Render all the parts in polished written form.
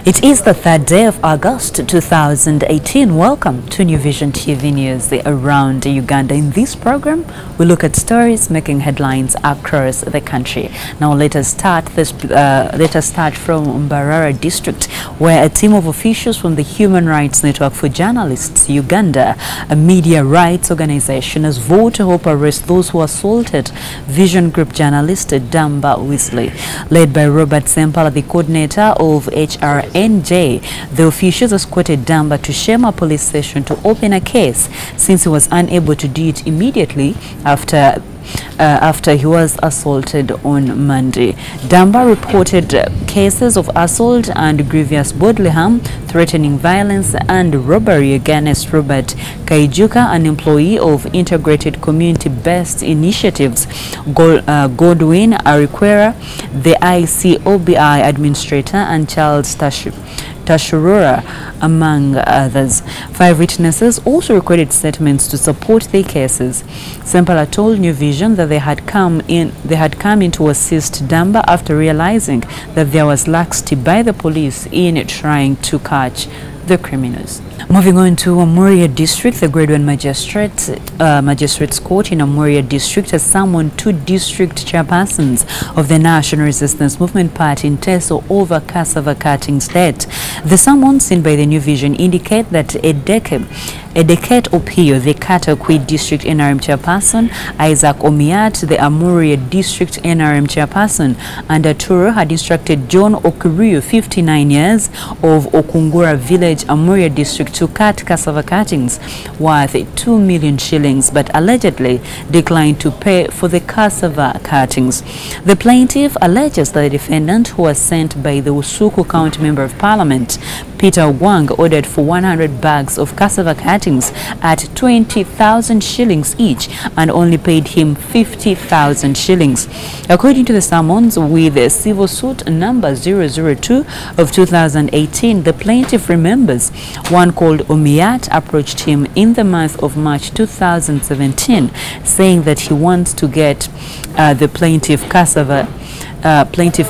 It is the 3rd day of August 2018. Welcome to New Vision TV News around Uganda. In this program, we look at stories making headlines across the country. Now, let us start from Mbarara district, where a team of officials from the Human Rights Network for Journalists Uganda, a media rights organization, has vowed to help arrest those who assaulted Vision Group journalist Damba Wesley. Led by Robert Sempala, the coordinator of NJ, the officials escorted Damba to Shema police station to open a case since he was unable to do it immediately after he was assaulted on Monday. Damba reported cases of assault and grievous bodily harm, threatening violence and robbery against Robert Kaijuka, an employee of Integrated Community-Based Initiatives, Godwin Arikwera, the ICOBI administrator, and Charles Tashurura, among others. 5 witnesses also recorded statements to support their cases. Sempala told New Vision that they had come in to assist Damba after realizing that there was laxity by the police in trying to catch the criminals. Moving on to Amuria District, the Grade 1 Magistrates Court in Amuria District has summoned 2 district chairpersons of the National Resistance Movement Party in Teso over cassava cuttings debt. The summons seen by the New Vision indicate that Edeket Opio, the Katakwi District NRM chairperson, Isaac Omiat, the Amuria District NRM chairperson, and Aturo had instructed John Okuriu, 59 years, of Okungura Village, Amuria District, to cut cassava cuttings worth 2 million shillings, but allegedly declined to pay for the cassava cuttings. The plaintiff alleges that the defendant, who was sent by the Usuku County Member of Parliament, Peter Wang, ordered for 100 bags of cassava cuttings at 20,000 shillings each and only paid him 50,000 shillings. According to the summons, with civil suit number 002 of 2018, the plaintiff remembers one called Omiat approached him in the month of March 2017, saying that he wants to get the plaintiff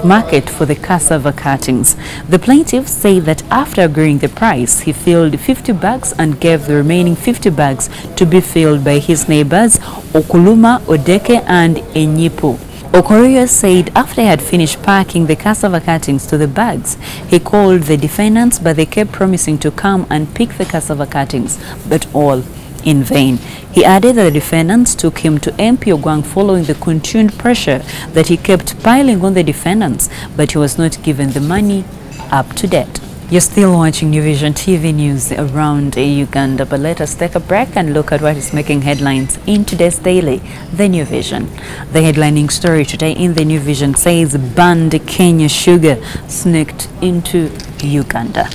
market for the cassava cuttings. The plaintiff said that after agreeing the price, he filled 50 bags and gave the remaining 50 bags to be filled by his neighbors Okuluma, Odeke, and Enyipu. Okorio said after he had finished packing the cassava cuttings to the bags, he called the defendants, but they kept promising to come and pick the cassava cuttings, but all in vain. He added that the defendants took him to MP Ogwang following the continued pressure that he kept piling on the defendants, but he was not given the money up to date. You're still watching New Vision TV News around Uganda, but let us take a break and look at what is making headlines in today's daily, The New Vision. The headlining story today in The New Vision says banned Kenya sugar sneaked into Uganda.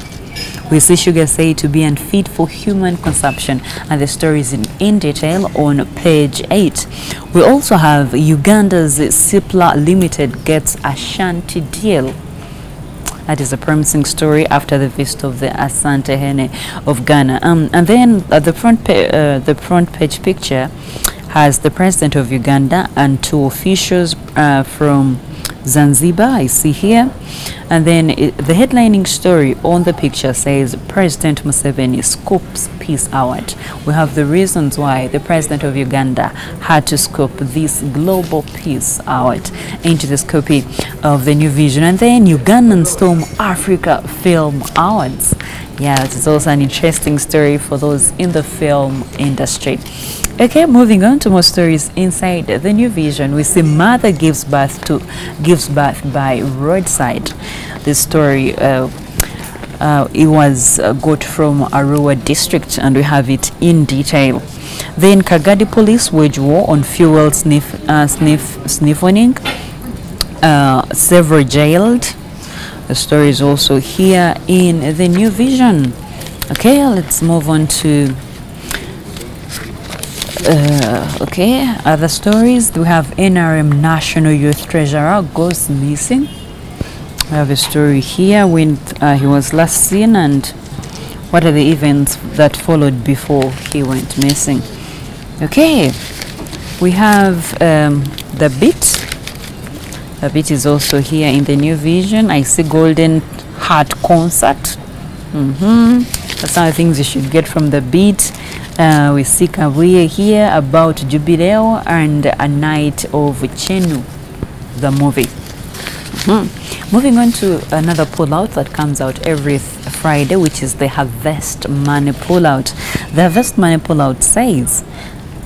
We see sugar said to be unfit for human consumption, and the story is in detail on page 8. We also have Uganda's Cipla Limited gets a shanty deal. That is a promising story after the visit of the Asante Hene of Ghana. And then the front page picture has the president of Uganda and 2 officials from Zanzibar, I see here. And then the headlining story on the picture says President Museveni scoops peace award. We have the reasons why the president of Uganda had to scoop this global peace award into the copy of the New Vision. And then Ugandan storm Africa Film Awards. Yeah, it's also an interesting story for those in the film industry. Okay, moving on to more stories inside the New Vision. We see mother gives birth by roadside. This story it was got from Arua district, and we have it in detail. Then Kagadi police wage war on fuel sniffing. Several jailed. The story is also here in the New Vision. Okay, let's move on to other stories. We have NRM National Youth Treasurer goes missing. We have a story here when he was last seen and what are the events that followed before he went missing. Okay, we have the bit. The bit is also here in the New Vision. I see golden heart concert. That's some of the things you should get from the beat. We see Kabuye here about Jubileo and A Night of Chenu, the movie. Moving on to another pullout that comes out every Friday, which is the Harvest Money pullout. The Harvest Money pullout says,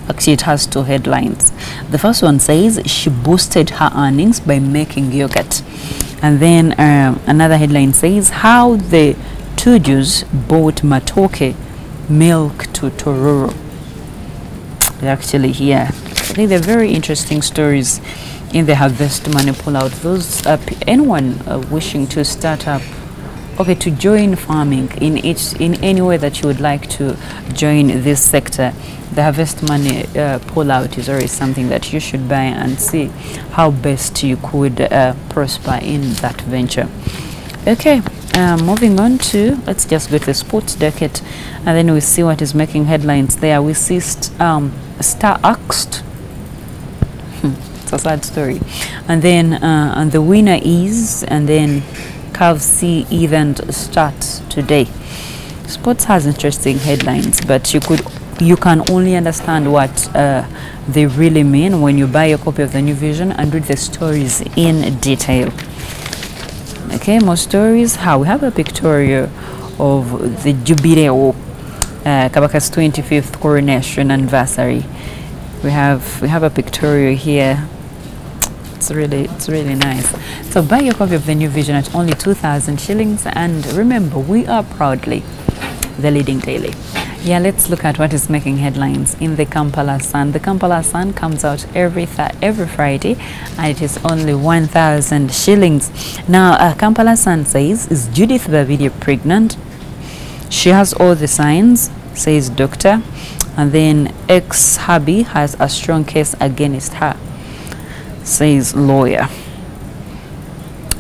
actually it has two headlines. The first one says she boosted her earnings by making yogurt, and then another headline says how the Tujus bought matoke milk to Tororo. They're actually here. I think they're very interesting stories in the Harvest Money pullout. Those anyone wishing to start up, okay, to join farming in any way that you would like to join this sector, the Harvest Money pullout is always something that you should buy and see how best you could prosper in that venture. Okay, moving on to, let's just go to the sports docket, and then we see what is making headlines there. We see Star Axed. It's a sad story. And then and the winner is, and then Calf C event starts today. Sports has interesting headlines, but you can only understand what they really mean when you buy a copy of the New Vision and read the stories in detail. Okay, more stories. How we have a pictorial of the Jubileo, Kabaka's 25th coronation anniversary. We have a pictorial here. It's really nice. So buy your copy of the New Vision at only 2,000 shillings, and remember, we are proudly the leading daily. Yeah, let's look at what is making headlines in the Kampala Sun. The Kampala Sun comes out every Friday, and it is only 1,000 shillings. Now, Kampala Sun says, is Judith Babidi pregnant? She has all the signs, says doctor. And then ex-hubby has a strong case against her, says lawyer.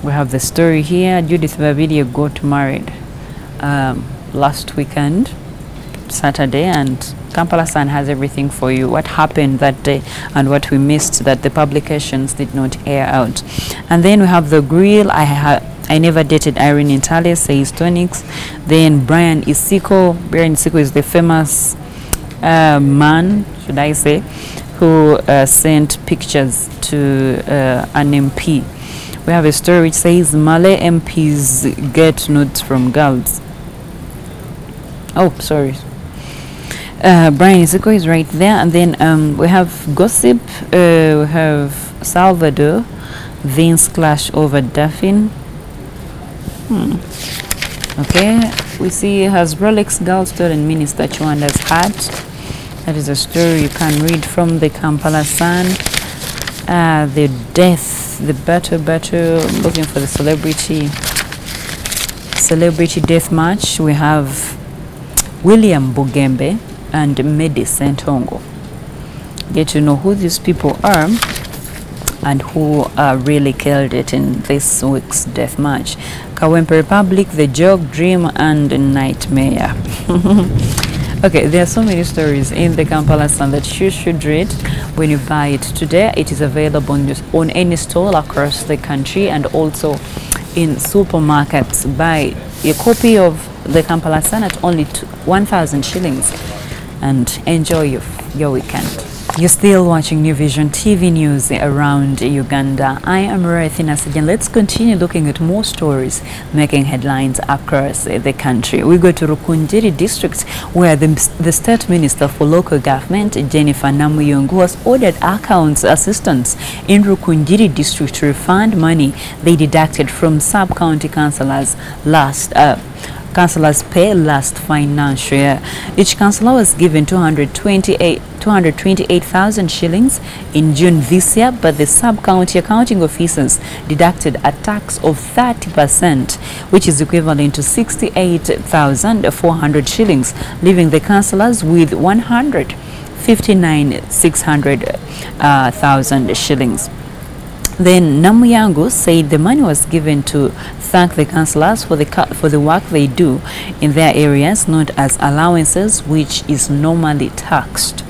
We have the story here. Judith Babidi got married last weekend, Saturday, and Kampala Sun has everything for you. What happened that day and what we missed that the publications did not air out. And then we have the grill. I never dated Irene Italia, says Tonix. Then Brian Isiko. Brian Isiko is the famous man, should I say, who sent pictures to an MP. We have a story which says Malay MPs get notes from girls. Oh, sorry. Brian Isiko is right there. And then we have gossip. We have Salvador Vince clash over Daffin. Okay, we see has Rolex girl stolen Minister Chwanda's hat. That is a story you can read from the Kampala Sun. The death, the battle, looking for the celebrity death match. We have William Bugembe and Medi Sentongo. Get to know who these people are and who really killed it in this week's death match. Kawempe Republic, The Jog, Dream, and Nightmare. Okay, there are so many stories in the Kampala Sun that you should read when you buy it today. It is available on any stall across the country and also in supermarkets. Buy a copy of the Kampala Sun at only 1,000 shillings and enjoy your weekend. You're still watching New Vision TV news around Uganda. I am Rathina Sajan. Let's continue looking at more stories making headlines across the country. We go to Rukunjiri district, where the state minister for local government, Jennifer Namuyongo, has ordered accounts assistants in Rukunjiri district to refund money they deducted from sub-county councillors councillors pay last financial year. Each councillor was given 228,000 shillings in June this year, but the sub-county accounting officers deducted a tax of 30%, which is equivalent to 68,400 shillings, leaving the councillors with 159,600,000 shillings. Then Namuyango said the money was given to thank the councillors for the work they do in their areas, not as allowances, which is normally taxed.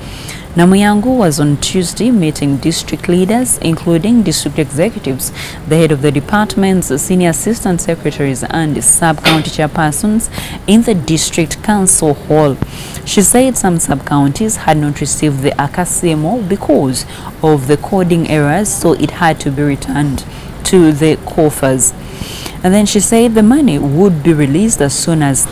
Namuyango was on Tuesday meeting district leaders, including district executives, the head of the departments, senior assistant secretaries and sub-county chairpersons in the district council hall. She said some sub-counties had not received the ACACMO because of the coding errors, so it had to be returned to the coffers. And then she said the money would be released as soon as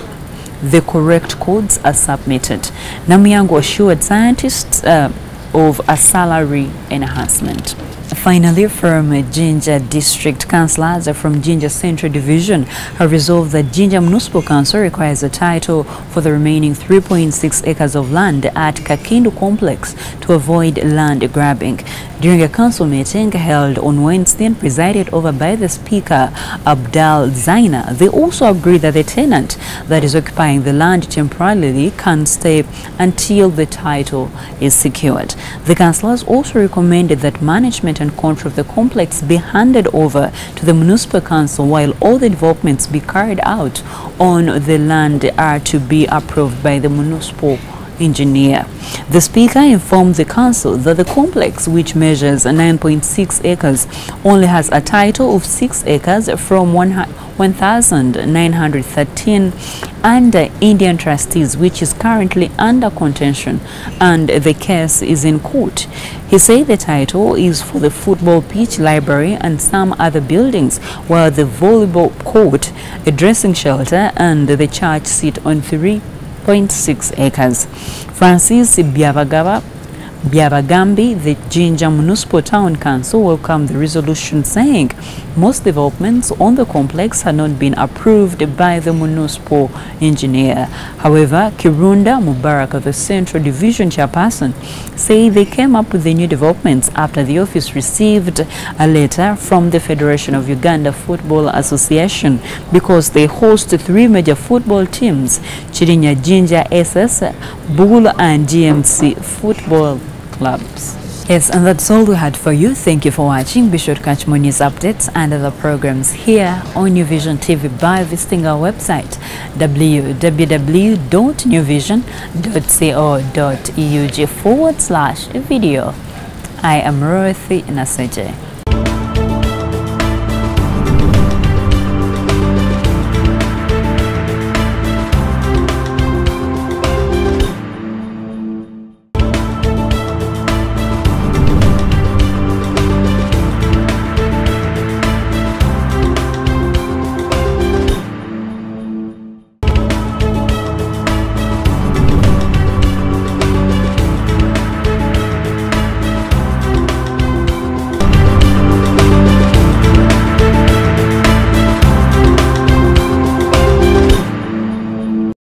the correct codes are submitted. Namuyango assured scientists of a salary enhancement. Finally, from Jinja District, councillors from Jinja Central Division have resolved that Jinja Municipal Council requires a title for the remaining 3.6 acres of land at Kakindu Complex to avoid land grabbing. During a council meeting held on Wednesday and presided over by the Speaker, Abdal Zaina, they also agreed that the tenant that is occupying the land temporarily can stay until the title is secured. The councillors also recommended that management and control of the complex be handed over to the municipal council while all the developments be carried out on the land are to be approved by the municipal engineer. The Speaker informed the council that the complex, which measures 9.6 acres, only has a title of 6 acres from 1,913 under Indian trustees, which is currently under contention and the case is in court. He said the title is for the football pitch, library and some other buildings, while the volleyball court, a dressing shelter and the church sit on 3.6 acres. Francis Byabagambi, the Jinja Municipal Town Council, welcomed the resolution, saying most developments on the complex had not been approved by the municipal engineer. However, Kirunda Mubarak, the Central Division chairperson, said they came up with the new developments after the office received a letter from the Federation of Uganda Football Association because they host 3 major football teams: Chirinya Jinja SS, Bull and GMC football clubs. Yes, and that's all we had for you. Thank you for watching. Be sure to catch more news updates and other programs here on New Vision TV by visiting our website www.newvision.co.ug/video. I am Ruthi Naseje.